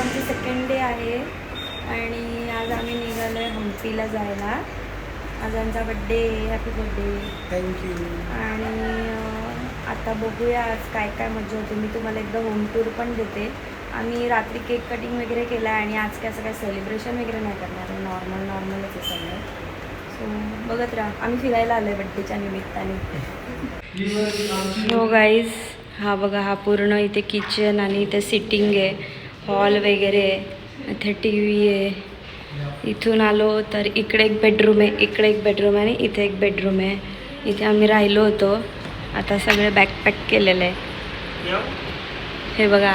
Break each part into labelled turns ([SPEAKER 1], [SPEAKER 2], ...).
[SPEAKER 1] आमचं second day आहे आणि आज आम्ही निघालो आहे हम्पीला जायला. आज आमचा बड्डे, हॅपी बड्डे.
[SPEAKER 2] थँक्यू.
[SPEAKER 1] आणि आता बघूया आज काय काय मजा होते. मी तुम्हाला एकदा होम टूर पण देते. आम्ही रात्री केक कटिंग वगैरे केला आहे आणि आज काय असं काय सेलिब्रेशन वगैरे नाही करणार आहे, नॉर्मलच आहे सगळं. सो बघत राहा. आम्ही फिरायला आलो आहे बड्डेच्या निमित्ताने. हो गाईज, हा बघा, हा पूर्ण इथे किचन आणि इथे सिटिंग आहे, हॉल वगैरे आहे, इथे टी व्ही आहे. इथून आलो तर इकडे एक बेडरूम आहे, इकडे एक बेडरूम आहे आणि इथे एक बेडरूम आहे. इथे आम्ही राहिलो होतो. आता सगळे बॅकपॅक केलेलं आहे. हे बघा,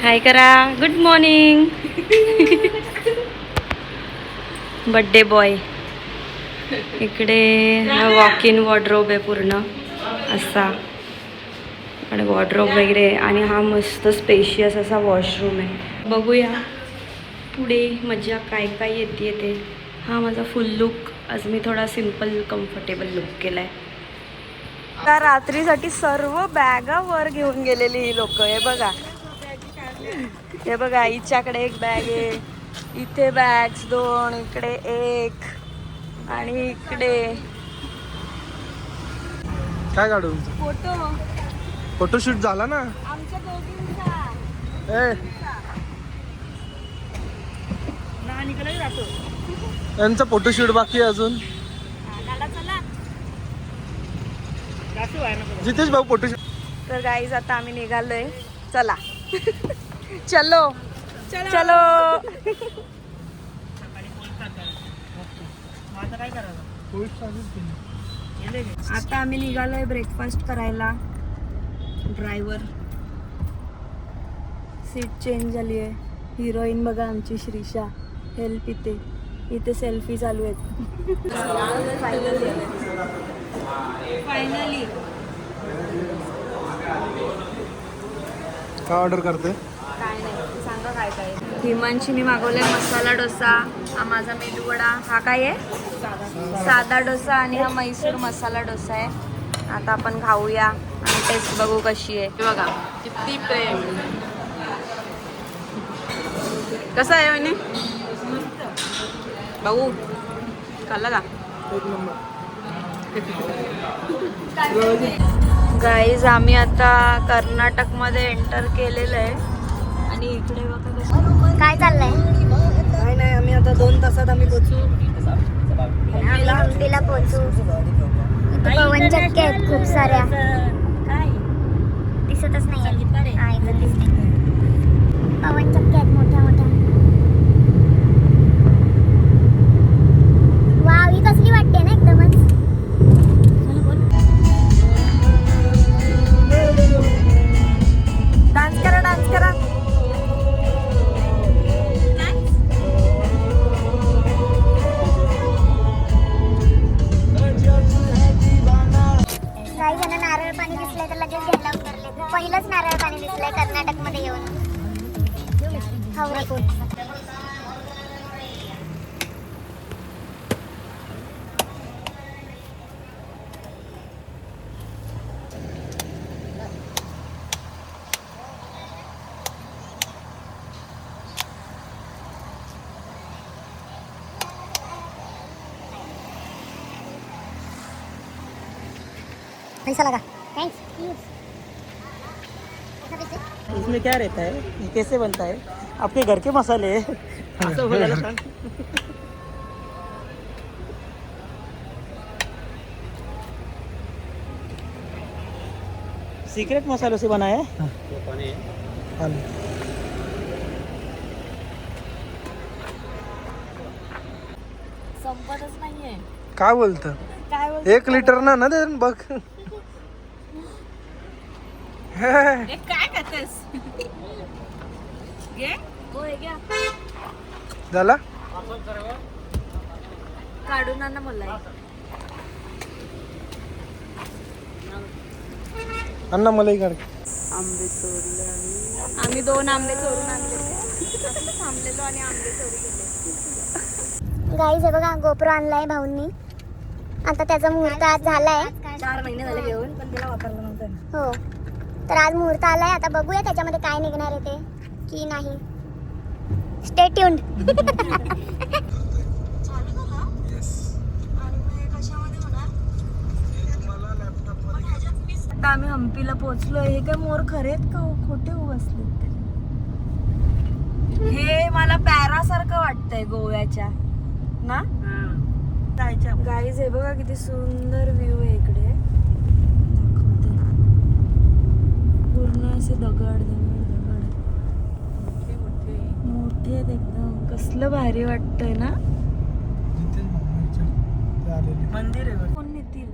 [SPEAKER 1] हाय करा, गुड मॉर्निंग. Birthday boy. इकडे हा वॉक इन वॉर्डरोब आहे पूर्ण असा, आणि वॉर्डरोब वगैरे. आणि हा मस्त स्पेशियस असा वॉशरूम आहे. बघूया पुढे मजा काय काय येते ते. हा माझा फुल लुक. आज मी थोडा सिम्पल कम्फर्टेबल लुक केला आहे. का रात्रीसाठी सर्व बॅगा वर घेऊन गेलेली ही लोक. हे बघा, हे बघा, हिच्याकडे एक बॅग आहे, इथे बॅग्स 2, इकडे एक, आणि इकडे
[SPEAKER 2] काय काढू? फोटोशूट झाला ना
[SPEAKER 1] आमच्या दोघींचा.
[SPEAKER 2] यांचा फोटोशूट बाकी आहे अजून. जितेश भाऊ फोटोशूट.
[SPEAKER 1] तर गाईज आता आम्ही निघालोय. चला चलो चलो. आता आम्ही निघालोय ब्रेकफास्ट करायला. ड्रायव्हर सीट चेंज झाली आहे. हिरोईन बघा आमची श्रीषा, हेल्प इथे. इथे सेल्फी चालू आहेत. फायनली
[SPEAKER 2] काय ऑर्डर करते?
[SPEAKER 1] काय नाही, सांगा काय काय. हिमांशीने मागवले मसाला डोसा, हा माझा मेदू वडा, हा काय आहे साधा डोसा, आणि हा म्हैसूर मसाला डोसा आहे. आता आपण खाऊया आणि टेस्ट बघू कशी आहे. बघा किती प्रेम. कसं आहे म्हणे भाऊ, खाल्ला का? गाईज आम्ही आता कर्नाटकमध्ये एंटर केलेलं आहे. आणि इकडे बघा कसं
[SPEAKER 3] काय चाललंय?
[SPEAKER 1] काय नाही, आम्ही आता 2 तासात आम्ही पोचू.
[SPEAKER 3] हम्पीला पोहोचू. इथे पवन चक्क्या आहेत खूप साऱ्या. दिसतच नाही. पवन चक्क्या आहेत मोठ्या मोठ्या. वाव, ही कसली वाटते ना एकदमच.
[SPEAKER 1] डान्स करा, डान्स करा.
[SPEAKER 3] काही जण नारळ पाणी दिसलंय तर लगेच घ्यायला उतरले. पहिलंच नारळ पाणी दिसलंय कर्नाटक मध्ये येऊन. हवरे. पैसा लगा. थैंक्स.
[SPEAKER 4] इसमें क्या रहता है, ये कैसे बनता है? आपके घर के मसाले हैं. असं बोलायला सांग. सीक्रेट मसालों से बना है.
[SPEAKER 1] संपतच नाहीये.
[SPEAKER 2] काय बोलतं?
[SPEAKER 1] काय
[SPEAKER 2] 1 लिटर ना दे बघ.
[SPEAKER 1] काय करतेस? घे. होय घ्या.
[SPEAKER 2] झाला?
[SPEAKER 1] काढून आण मला.
[SPEAKER 2] अण्णा मलाही काढ.
[SPEAKER 1] आंबे चोरले आम्ही 2 आंबे चोरून आणले. थांबलेलो आणि आंबे चोरी केले.
[SPEAKER 3] गाईज हे बघा, गोप्रो आणलाय भाऊंनी. आता त्याचा मुहूर्त आज झालाय.
[SPEAKER 1] 4 महिने झाले घेऊन, पण त्याला वापरलं नव्हतं.
[SPEAKER 3] हो, तर आज मुहूर्त आलाय. आता बघूया त्याच्यामध्ये काय निघणार आहे ते की नाही. Stay tuned.
[SPEAKER 1] आता आम्ही हम्पीला पोहोचलोय. हे काय मोर खरे आहेत का खोटे बसलेत ते? हे मला पॅरासारखं वाटतंय गोव्याच्या ना. गाईज हे बघा किती सुंदर व्ह्यू आहे इकडे. दाखवते. पूर्ण असे दगड दगड दगड मोठे आहेत एकदम. कसलं भारी वाटतंय ना.
[SPEAKER 4] मंदिर आहे.
[SPEAKER 1] कोण नेतील?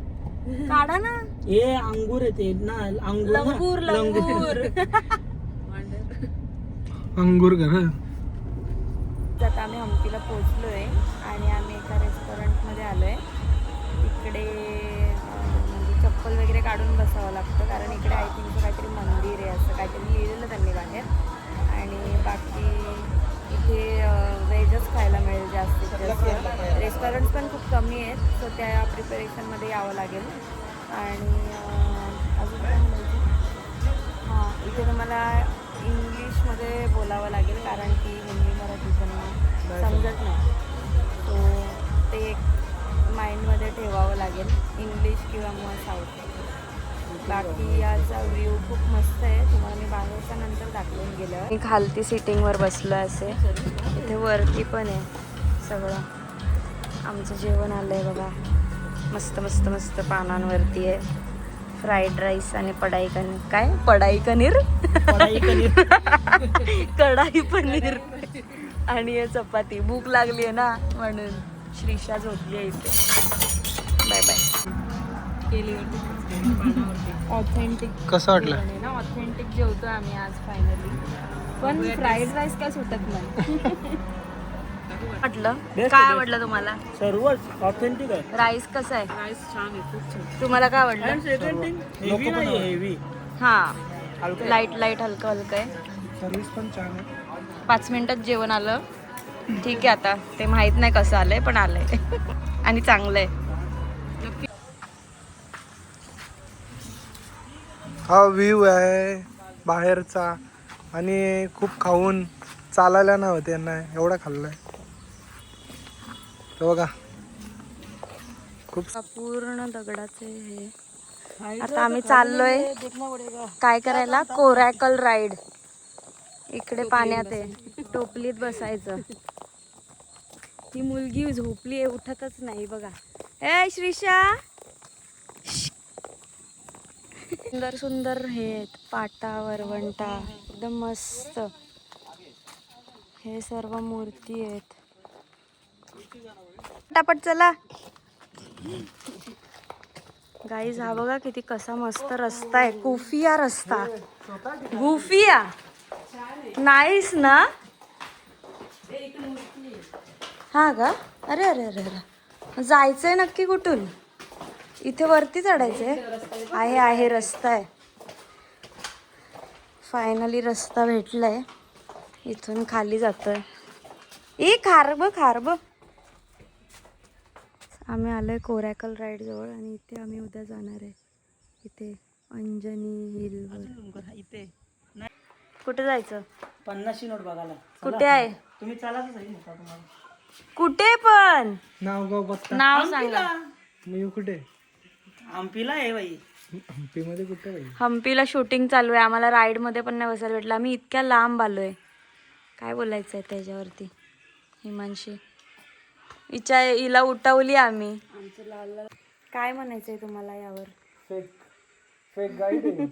[SPEAKER 1] काढा ना.
[SPEAKER 4] हे अंगूर येते ना, अंगूर ना?
[SPEAKER 1] लंगूर लंगूर.
[SPEAKER 2] अंगूर घर.
[SPEAKER 1] आता आम्ही हम्पीला पोहोचलोय आणि आम्ही एका रेस्टॉरंटमध्ये आलोय. इकडे म्हणजे चप्पल वगैरे काढून बसावं लागतं कारण इकडे आय थिंक काहीतरी मंदिर आहे असं काहीतरी लिहिलेलं त्यांनी बाहेर. आणि बाकी इथे व्हेजच खायला मिळेल जास्तीत जास्त. रेस्टॉरंट्स पण खूप कमी आहेत सो त्या प्रिपरेशनमध्ये यावं लागेल. आणि अजून काय म्हणायचं, हां इथे तुम्हाला इंग्लिशमध्ये बोलावं लागेल कारण की हिंदी मराठी त्यांना समजत नाही. सो ते एक माइंडमध्ये ठेवावं लागेल, इंग्लिश किंवा मग साऊथ. बाकी याचा व्ह्यू खूप मस्त आहे. तुम्हाला मी बाहेरच्या नंतर दाखवून गेलं. मी खालती सिटिंगवर बसलो असे. इथे वरती पण आहे सगळं. आमचं जेवण आलं आहे बघा. मस्त मस्त मस्त पानांवरती आहे. फ्राईड राईस आणि पडाई पनीर. काय पडाई पनीर? कढाई पनीर आणि हे चपाती. भूक लागली आहे ना म्हणून. श्रीषा झोपली आहे इथे. Bye bye. ऑथेंटिक
[SPEAKER 2] कसं वाटलं?
[SPEAKER 1] ना ऑथेंटिक जेवतोय आम्ही आज फायनली. पण फ्राईड राईस काय सुटत नाही. वाटलं काय आवडलं तुम्हाला?
[SPEAKER 4] सर्वच ऑथेंटिक आहे.
[SPEAKER 1] राईस कसं आहे?
[SPEAKER 4] राईस छान आहे, खूप छान.
[SPEAKER 1] तुम्हाला काय आवडलं?
[SPEAKER 4] हेवी नाही, हेवी.
[SPEAKER 1] हां लाईट लाईट हलकं हलकं आहे.
[SPEAKER 2] सर्विस पण छान आहे.
[SPEAKER 1] 5 मिनिटात जेवण आलं. ठीक आहे आता ते माहीत नाही कसं आलंय पण आलंय. आणि चांगलं आहे.
[SPEAKER 2] हा व्ह्यू आहे बाहेरचा. आणि खूप खाऊन चालायला नाही होते यांना. एवढा खाल्लाय तर बघा. खूप
[SPEAKER 1] पूर्ण दगडाचे हे. आता आम्ही चाललोय काय करायला? कोरॅकल राईड. इकडे पाण्यात आहे. टोपलीत बसायचं. ही मुलगी झोपली आहे, उठतच नाही बघा. ए श्रीषा. सुंदर सुंदर हे आहेत. पाटा वरवंटा एकदम मस्त. हे सर्व मूर्ती आहेत. पटापट चला गाईज. हा बघा किती कसा मस्त रस्ता आहे. कुफिया रस्ता. गुफिया नाईस ना. हा का? अरे अरे अरे अरे. जायचंय नक्की कुठून? इथे वरती चढायचंय. आहे रस्ता आहे. फायनली रस्ता भेटलाय. इथून खाली जातोय. ए खारब. आम्ही आलोय कोरॅकल राईड जवळ आणि इथे आम्ही उद्या जाणार आहे. इथे अंजनी हिलवर.
[SPEAKER 4] इथे
[SPEAKER 1] कुठे जायचं?
[SPEAKER 4] 50ची नोट बघायला.
[SPEAKER 1] कुठे आहे?
[SPEAKER 4] तुम्ही चालाच तुम्हाला.
[SPEAKER 1] कुठे पण
[SPEAKER 2] नाव गाव पत्ता.
[SPEAKER 1] नाव सांगा.
[SPEAKER 2] मी कुठे?
[SPEAKER 4] हम्पीला आहे बाई.
[SPEAKER 2] हम्पीमध्ये कुठे बाई?
[SPEAKER 1] हम्पीला शूटिंग चालू आहे. आम्हाला राईड मध्ये पण नाही बसायला भेटलं. आम्ही इतक्या लांब आलोय. काय बोलायचं आहे त्याच्यावरती? हिमांशी हिला उठवली आम्ही. काय म्हणायचंय तुम्हाला यावर?
[SPEAKER 2] फेक गाईड आहे.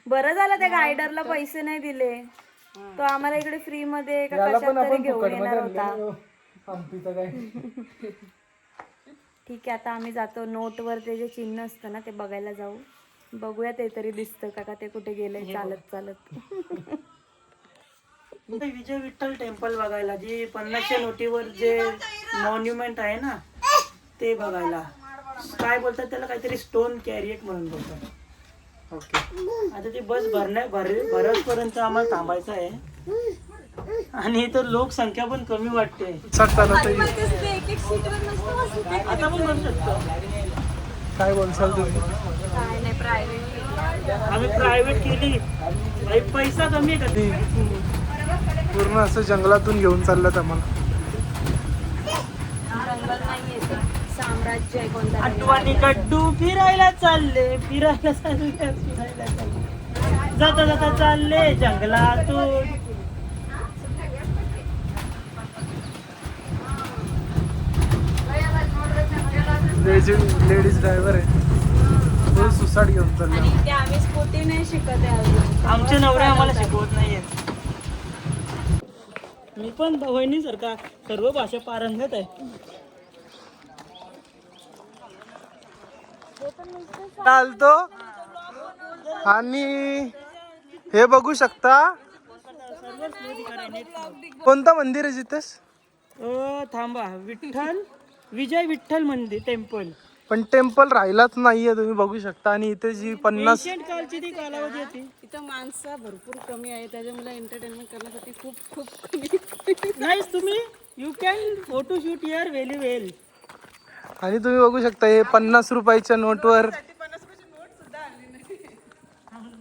[SPEAKER 1] बरं झालं त्या गायडरला पैसे नाही दिले. तो आम्हाला इकडे फ्री मध्ये कशात तरी घेऊन येणार होता.
[SPEAKER 2] हम्पीचं काय.
[SPEAKER 1] ठीक आहे आता आम्ही जातो. नोटवर ते जे चिन्ह असतं ना ते बघायला जाऊ. बघूया ते तरी दिसतं का ते कुठे गेले चालत चालत.
[SPEAKER 4] विजय विठ्ठल टेम्पल बघायला. जे 50च्या नोटीवर जे मॉन्युमेंट आहे ना ते बघायला. काय बोलतात त्याला? काहीतरी स्टोन कॅरिएट म्हणून बोलतात. ओके. आता ती बस भरतपर्यंत आम्हाला थांबायचं आहे. आणि इथं लोकसंख्या पण कमी वाटते. आता पण बसू शकतो.
[SPEAKER 2] काय बोलसाल तुम्ही?
[SPEAKER 1] काय नाही प्रायव्हेट.
[SPEAKER 4] आम्ही प्रायव्हेट केली. पैसा कमी आहे का?
[SPEAKER 2] पूर्ण असं जंगलातून घेऊन चाललं आम्हाला.
[SPEAKER 1] साम्राज्य आहे कोणता
[SPEAKER 4] आठवणी गड्डू फिरायला चालले जाता जाता चालले जंगलातून.
[SPEAKER 2] लेडीज ड्रायव्हर आहे तो सुसाट घेऊन चालला.
[SPEAKER 1] ते आम्ही स्कूटी नाही शिकत आहे अजून.
[SPEAKER 4] आमचे नवरे आम्हाला शिकवत नाहीये. मी पण बहिणीसारखा सर्व भाषा पारंगत आहे.
[SPEAKER 2] चालतो आणि हे बघू शकता कोणतं मंदिर आहे जिथेस.
[SPEAKER 4] थांबा, विजय विठ्ठल मंदिर टेम्पल.
[SPEAKER 2] पण टेम्पल राहिलाच नाहीये तुम्ही बघू शकता. आणि इथे जी 50
[SPEAKER 4] कालची ती कालावधी होती.
[SPEAKER 1] इथं माणसं भरपूर कमी आहे त्याच्यामुळे एंटरटेनमेंट करण्यासाठी खूप खूप कमी.
[SPEAKER 4] नाही तुम्ही you can photo shoot here very well.
[SPEAKER 2] आणि तुम्ही बघू शकता हे 50 रुपयाच्या नोटवर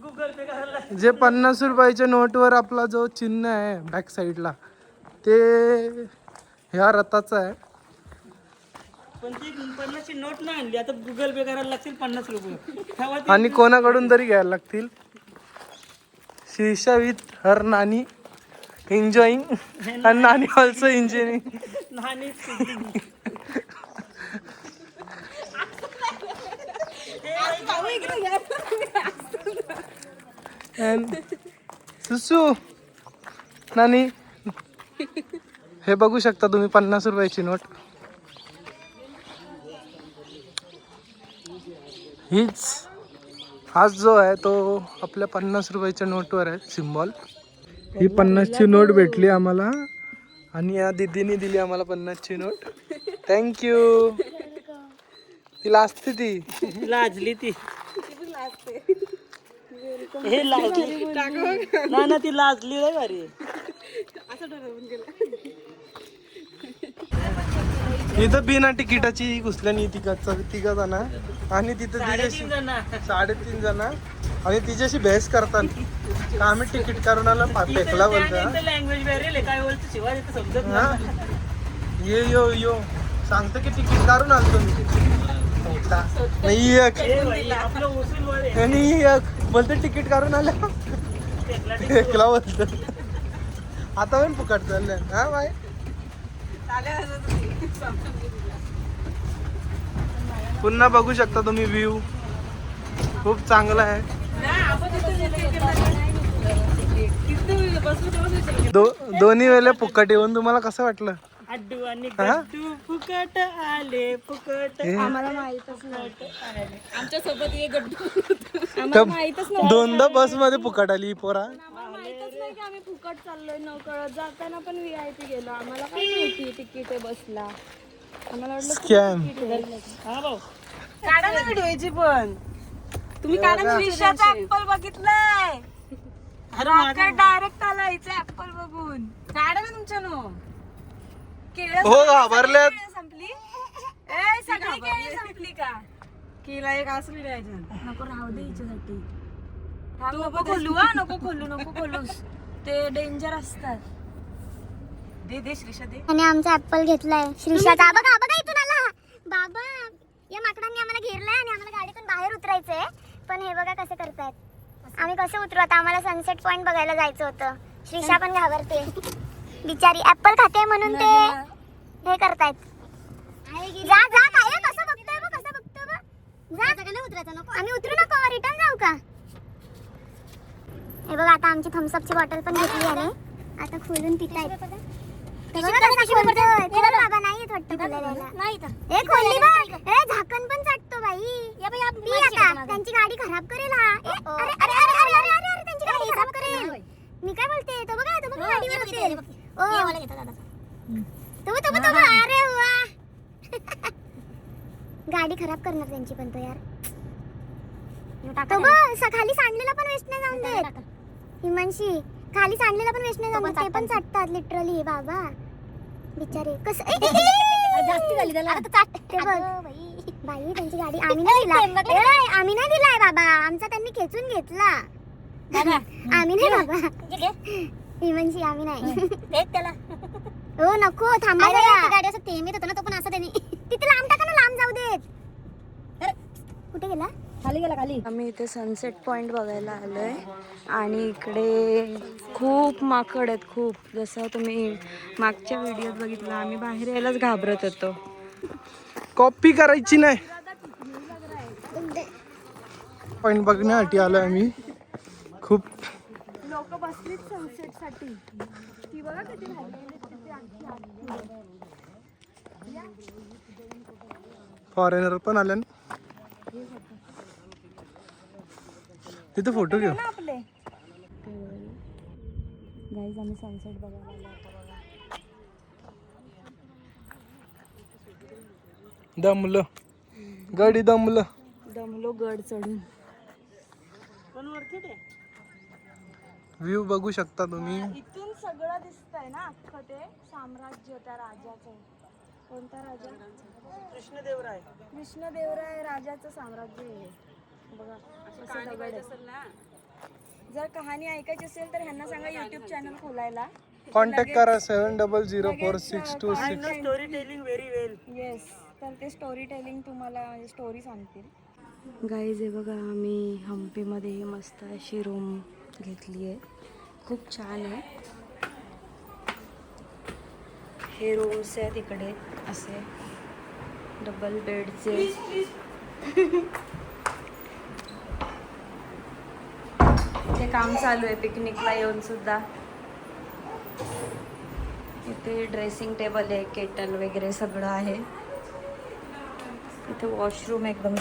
[SPEAKER 4] गुगल पे करायला
[SPEAKER 2] जे 50 रुपयाच्या नोटवर आपला जो चिन्ह आहे बॅक साईडला ते ह्या रथाचा आहे.
[SPEAKER 4] पण ती 50ची नोट नाही आणली. आता गुगल पे करायला लागतील 50 रुपये. तेव्हा ती
[SPEAKER 2] आणि कोणाकडून तरी घ्यायला लागतील. शीर्षा विथ हर नानी एन्जॉईंग आणि नानी ऑल्सो इंजिनिअरिंग.
[SPEAKER 4] नाणी
[SPEAKER 2] सुसू नानी हे बघू शकता तुम्ही 50 रुपयाची नोट. हीच हाच जो आहे तो आपल्या 50 रुपयाच्या नोटवर आहे सिम्बॉल. ही 50ची नोट भेटली आम्हाला आणि या दीदीने दिली आम्हाला 50ची नोट. थँक्यू. ती लाजते ती
[SPEAKER 4] लाजली ती. हे लाजली ना ना ती लाजली रे भारी.
[SPEAKER 2] इथं बिना तिकिटाची घुसल्यानी तिघा जण आणि तिथं तिच्याशी 3.5 जण आणि तिच्याशी बहस करतात का आम्ही तिकीट करून आलो फेकला बोलतो.
[SPEAKER 4] लँग्वेज वेगळी काय बोलतो शिवाय समजत
[SPEAKER 2] हा ये यो यो सांगतो की तिकीट काढून आलतो मी. नाही एक
[SPEAKER 4] आपलं वसूल वर आहे.
[SPEAKER 2] आणि एक बोलतो तिकीट काढून आलं फेकला बोलतो. आता पण फुकट चाललंय. हा बाय पुन्हा बघू शकता तुम्ही व्ह्यू खूप चांगला आहे. दोन्ही वेळेला फुकट येऊन तुम्हाला कसं वाटलं.
[SPEAKER 4] अड्डू आणि गड्डू फुकट आले फुकट.
[SPEAKER 1] आम्हाला माहितच नव्हतं. आमच्या सोबत ये गड्डू आम्हाला माहितच नव्हतं.
[SPEAKER 2] दोनदा बस मध्ये फुकट आली ही पोरा.
[SPEAKER 1] आम्हाला माहितच नाही की आम्ही फुकट चाललोय. नकळत जाताना पण VIP गेलो. आम्हाला काय माहिती तिकीट आहे बसला. आम्हाला वाटलं
[SPEAKER 2] स्कॅम.
[SPEAKER 4] हा भाऊ
[SPEAKER 1] काढा ना व्हिडिओची पण तुम्ही काढा ना. विशाचा ऍपल बघितलंय. रॉकेट डायरेक्ट आला हिचा ऍपल बघून. काढा ना तुमच्या नो केळं
[SPEAKER 2] हो घाबरल्यात.
[SPEAKER 1] संपली. ए सगळी केळी संपली का. केला एक असली द्यायचं. नको राहू दे हिच्यासाठी. नको खोलू. हा नको खोलूस. ते डेंजर असतात. दे श्रीषा दे.
[SPEAKER 3] आणि आमचा ऍपल घेतलाय श्रीषाचा. बघा इथून आला बाबा. या माकडांनी आम्हाला घेरलंय आणि आम्हाला गाडीतून बाहेर उतरायचंय. पण हे बघा कसे करतायत. आम्ही कसे उतरू आता. आम्हाला सनसेट पॉइंट बघायला जायचं होतं. श्रीषा पण घाबरते बिचारी. ऍपल खाते म्हणून ते हे करतायत. जा काय कसं बघतोय बघ. जा उतरायचं नको. आम्ही उतरू नको. रिटर्न जाऊ का. हे बघा आता आमची थम्सअपची बॉटल पण घेतली आहे. आता खोलून पितायत. बाबा नाही येत वाटतं खोलायला. हे खोलली बघ. झाकण पण चाटतो बाई. आता त्यांची गाडी खराब करेल हा. अरे त्यांची गाडी खराब करेल. मी काय बोलते. तो बघा गाडीवर असेल. अरे वा गाडी खराब करणार त्यांची पण तो यार. तो बघ खाली सांडलेला पण वेस्ट नाही जाऊन देत. हिमांशी खाली सांडलेला पण वेस्ट नाही जाऊन देत. ते पण चाटतात लिटरली बाबा बिचारे. कसं जास्ती झाली त्याला. ते बघ बाई त्यांची गाडी आम्ही नाही दिलाय बाबा. आमचा त्यांनी खेचून घेतला. आम्ही नाही बाबा. इमनशी आम्ही नाही त्याला हो नको थांबा जरा. गाडी असं थेंब येत होतं ना तो पण असं त्यांनी तिथे लांब टाका ना लांब जाऊ देत. कुठे गेला खाली गेला खाली.
[SPEAKER 1] आम्ही इथे सनसेट पॉइंट बघायला आलोय आणि इकडे खूप माकड आहेत खूप. जसं तुम्ही मागच्या व्हिडिओत बघितलं आम्ही बाहेर यायलाच घाबरत होतो.
[SPEAKER 2] कॉपी करायची नाही. पॉइंट बघण्यासाठी आलोय आम्ही. खूप
[SPEAKER 1] लोक बसलीत सनसेट साठी. ती बघा किती
[SPEAKER 2] फॉरेनर पण आले ना तिथे फोटो घेऊ.
[SPEAKER 1] आपले गाईज आम्ही सनसेट बघायला आलो होतो बघा.
[SPEAKER 2] दमलं गडी दमलं.
[SPEAKER 1] दमलो गड चढून.
[SPEAKER 2] व्ह्यू बघू शकता तुम्ही.
[SPEAKER 1] इथून सगळं दिसतंय ना अख्खं ते साम्राज्य त्या राजाचं. कोणता राजा?
[SPEAKER 4] कृष्णदेवराय.
[SPEAKER 1] कृष्णदेवराय राजाचं साम्राज्य आहे. बघा असं दगड आहे. जर कहाणी ऐकायची असेल तर ह्यांना सांगा YouTube चॅनल खोलायला.
[SPEAKER 2] कॉन्टॅक्ट करा 70046266.
[SPEAKER 4] स्टोरी टेलिंग व्हेरी वेल.
[SPEAKER 1] येस तर ते स्टोरी टेलिंग तुम्हाला स्टोरी सांगतील. गाईज हे बघा आम्ही हम्पीमध्ये ही मस्त अशी रूम घेतली आहे. खूप छान आहे. हे रूम्स आहेत इकडे असे डबल बेडचे. इथे काम चालू आहे पिकनिकला येऊन सुद्धा. इथे ड्रेसिंग टेबल आहे केटल वगैरे सगळं आहे. इथे वॉशरूम एकदम